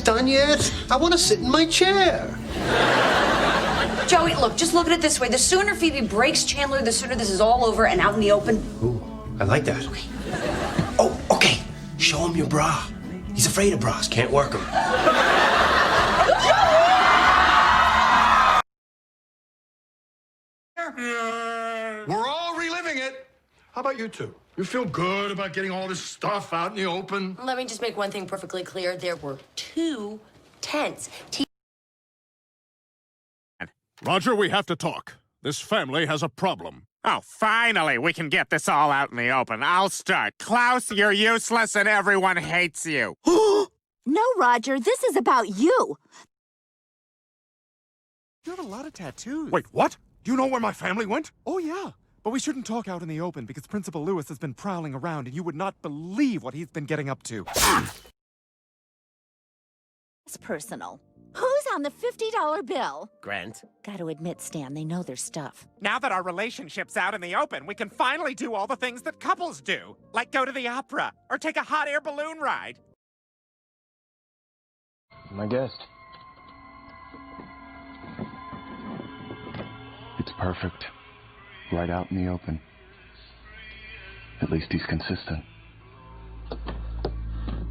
done yet? I want to sit in my chair. Joey, look, just look at it this way. The sooner Phoebe breaks Chandler, the sooner this is all over and out in the open. Ooh, I like that. Okay. Oh, okay. Show him your bra. He's afraid of bras. Can't work them. We're all reliving it. How about you two? You feel good about getting all this stuff out in the open? Let me just make one thing perfectly clear. There were 2 tents. Roger, we have to talk. This family has a problem. Oh, finally, we can get this all out in the open. I'll start. Klaus, you're useless and everyone hates you. No, Roger, this is about you. You have a lot of tattoos. Wait, what? Do you know where my family went? Oh, yeah. But we shouldn't talk out in the open because Principal Lewis has been prowling around and you would not believe what he's been getting up to. It's personal. Who's on the $50 bill? Grant. Gotta admit, Stan, they know their stuff. Now that our relationship's out in the open, we can finally do all the things that couples do. Like go to the opera or take a hot air balloon ride. My guest. It's perfect. Right out in the open. At least he's consistent.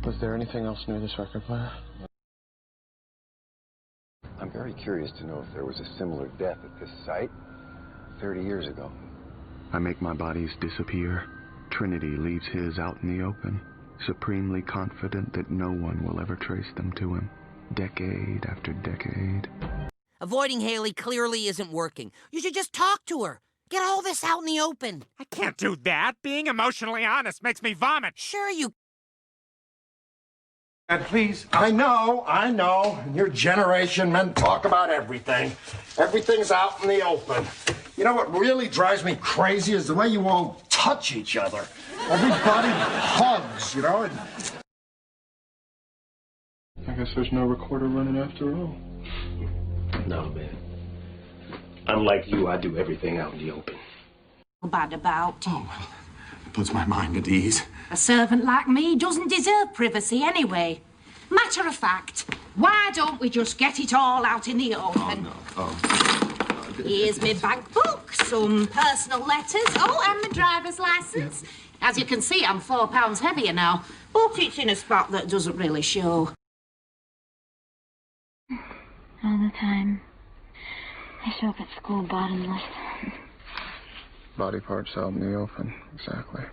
Was there anything else near this record player? I'm very curious to know if there was a similar death at this site 30 years ago. I make my bodies disappear. Trinity leaves his out in the open, supremely confident that no one will ever trace them to him, decade after decade. Avoiding Haley clearly isn't working. You should just talk to her. Get all this out in the open. I can't do that. Being emotionally honest makes me vomit. Sure you... And please, I know. Your generation men talk about everything. Everything's out in the open. You know what really drives me crazy is the way you all touch each other. Everybody hugs, you know? I guess there's no recorder running after all. No, man. Unlike you, I do everything out in the open. Bad about. Oh, it puts my mind at ease. A servant like me doesn't deserve privacy anyway. Matter of fact, why don't we just get it all out in the open? Here's my bank book, some personal letters, and my driver's license. As you can see, I'm 4 pounds heavier now, but it's in a spot that doesn't really show. All the time. I show up at school bottomless. Body parts out in the open, exactly.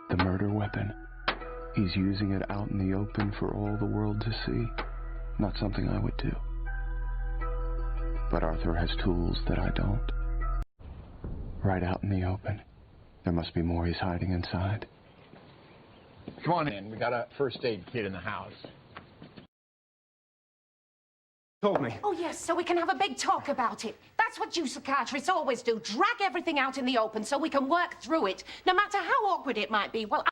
The murder weapon. He's using it out in the open for all the world to see. Not something I would do. But Arthur has tools that I don't. Right out in the open. There must be more he's hiding inside. Come on in. We got a first aid kit in the house. Told me. Oh, yes, so we can have a big talk about it. That's what you psychiatrists always do. Drag everything out in the open so we can work through it, no matter how awkward it might be. Well,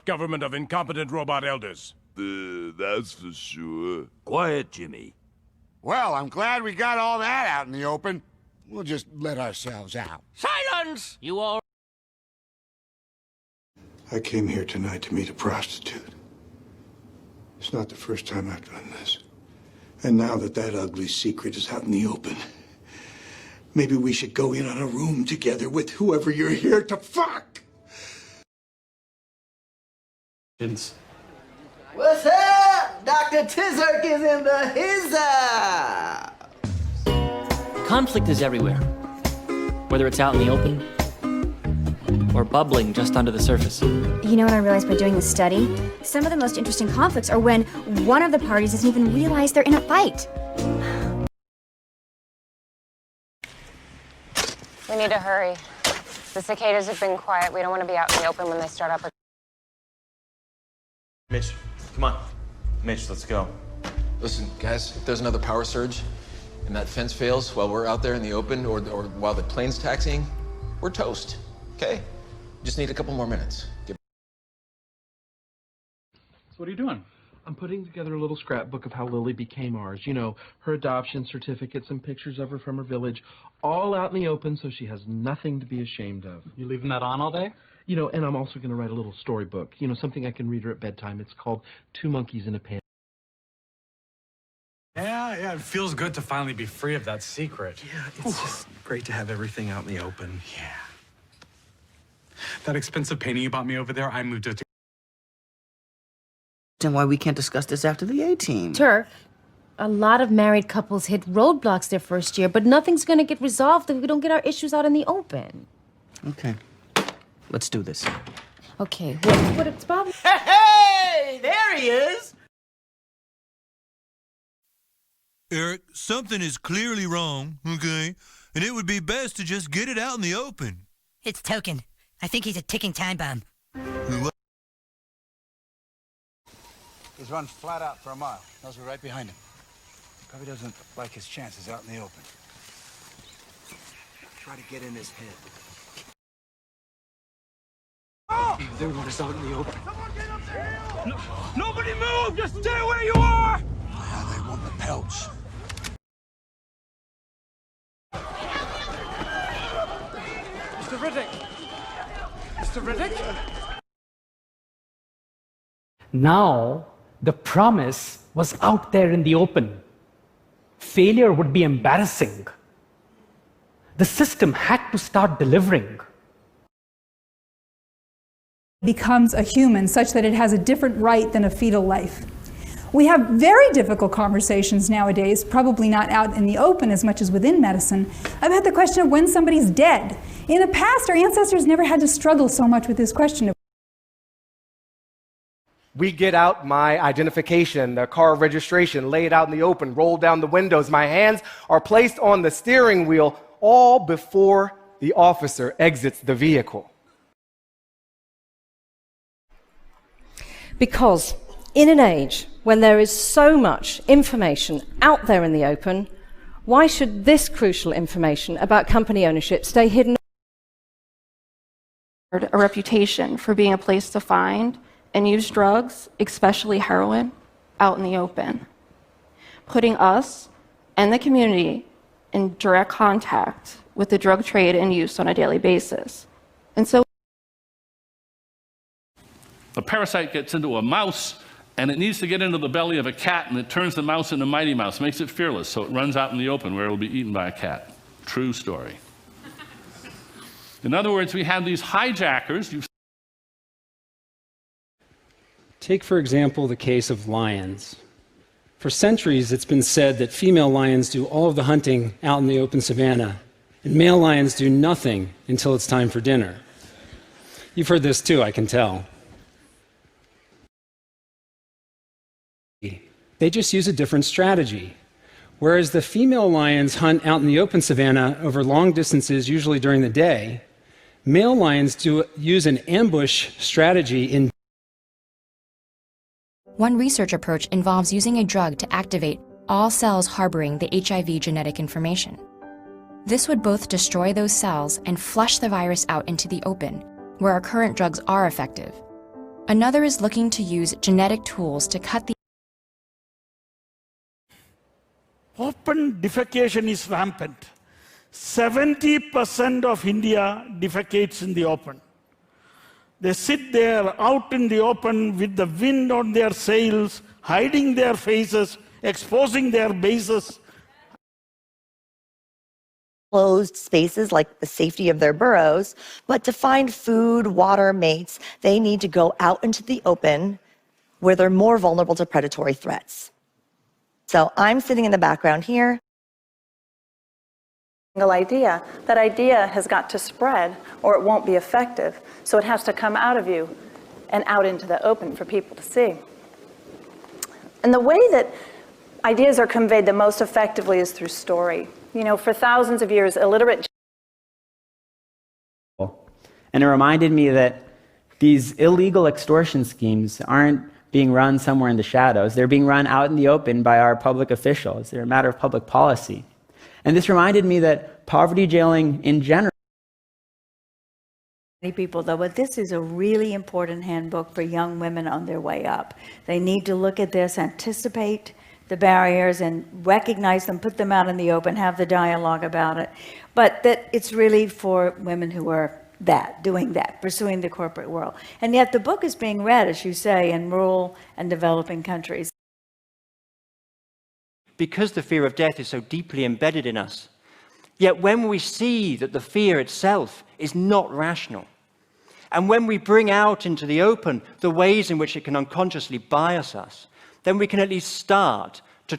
Government of incompetent robot elders. That's for sure. Quiet, Jimmy. Well, I'm glad we got all that out in the open. We'll just let ourselves out. Silence! You all... I came here tonight to meet a prostitute. It's not the first time I've done this. And now that that ugly secret is out in the open, maybe we should go in on a room together with whoever you're here to fuck! What's up? Dr. Tizark is in the hizza! Conflict is everywhere. Whether it's out in the open or bubbling just under the surface. You know what I realized by doing this study? Some of the most interesting conflicts are when one of the parties doesn't even realize they're in a fight. We need to hurry. The cicadas have been quiet. We don't want to be out in the open when they start up. Mitch, come on. Mitch, let's go. Listen, guys, if there's another power surge and that fence fails while we're out there in the open or while the plane's taxiing, we're toast, okay? Just need a couple more minutes. So what are you doing? I'm putting together a little scrapbook of how Lily became ours. You know, her adoption certificates and pictures of her from her village, all out in the open so she has nothing to be ashamed of. You leaving that on all day? You know, and I'm also going to write a little storybook, you know, something I can read her at bedtime. It's called Two Monkeys in a Pan. Yeah, it feels good to finally be free of that secret. Yeah, it's just great to have everything out in the open. Yeah. That expensive painting you bought me over there, I moved it to... Then why we can't discuss this after the A-team? Turk, a lot of married couples hit roadblocks their first year, but nothing's gonna get resolved if we don't get our issues out in the open. Okay. Let's do this. Okay, what it's Bob? Hey, there he is! Eric, something is clearly wrong, okay? And it would be best to just get it out in the open. It's Token. I think he's a ticking time bomb. What? He's run flat out for a mile. Those were right behind him. Probably doesn't like his chances out in the open. Try to get in his head. Oh! They want us out in the open. Someone get up there! No, nobody move! Just stay where you are! Now they want the pelts. Mr. Riddick! Mr. Riddick? Now, the promise was out there in the open. Failure would be embarrassing. The system had to start delivering. Becomes a human such that it has a different right than a fetal life. We have very difficult conversations nowadays, probably not out in the open as much as within medicine, about the question of when somebody's dead. In the past, our ancestors never had to struggle so much with this question. We get out my identification, the car registration, lay it out in the open, roll down the windows. My hands are placed on the steering wheel, all before the officer exits the vehicle. Because in an age when there is so much information out there in the open, why should this crucial information about company ownership stay hidden? A reputation for being a place to find and use drugs, especially heroin, out in the open, putting us and the community in direct contact with the drug trade and use on a daily basis. And so a parasite gets into a mouse, and it needs to get into the belly of a cat, and it turns the mouse into Mighty Mouse, makes it fearless, so it runs out in the open where it'll be eaten by a cat. True story. In other words, we have these hijackers. Take, for example, the case of lions. For centuries, it's been said that female lions do all of the hunting out in the open savanna, and male lions do nothing until it's time for dinner. You've heard this too, I can tell. They just use a different strategy. Whereas the female lions hunt out in the open savanna over long distances, usually during the day, male lions use an ambush strategy in. One research approach involves using a drug to activate all cells harboring the HIV genetic information. This would both destroy those cells and flush the virus out into the open, where our current drugs are effective. Another is looking to use genetic tools to cut the Open defecation is rampant. 70% of India defecates in the open. They sit there out in the open with the wind on their sails, hiding their faces, exposing their bases. Closed spaces like the safety of their burrows, but to find food, water, mates, they need to go out into the open where they're more vulnerable to predatory threats. So I'm sitting in the background here. Idea. That idea has got to spread or it won't be effective. So it has to come out of you and out into the open for people to see. And the way that ideas are conveyed the most effectively is through story. You know, for thousands of years, illiterate. And it reminded me that these illegal extortion schemes aren't being run somewhere in the shadows. They're being run out in the open by our public officials. They're a matter of public policy. And this reminded me that poverty jailing in general. Many people, though, but this is a really important handbook for young women on their way up. They need to look at this, anticipate the barriers and recognize them, put them out in the open, have the dialogue about it. But that it's really for women who are doing that, pursuing the corporate world. And yet the book is being read, as you say, in rural and developing countries. Because the fear of death is so deeply embedded in us. Yet when we see that the fear itself is not rational, and when we bring out into the open the ways in which it can unconsciously bias us, then we can at least start to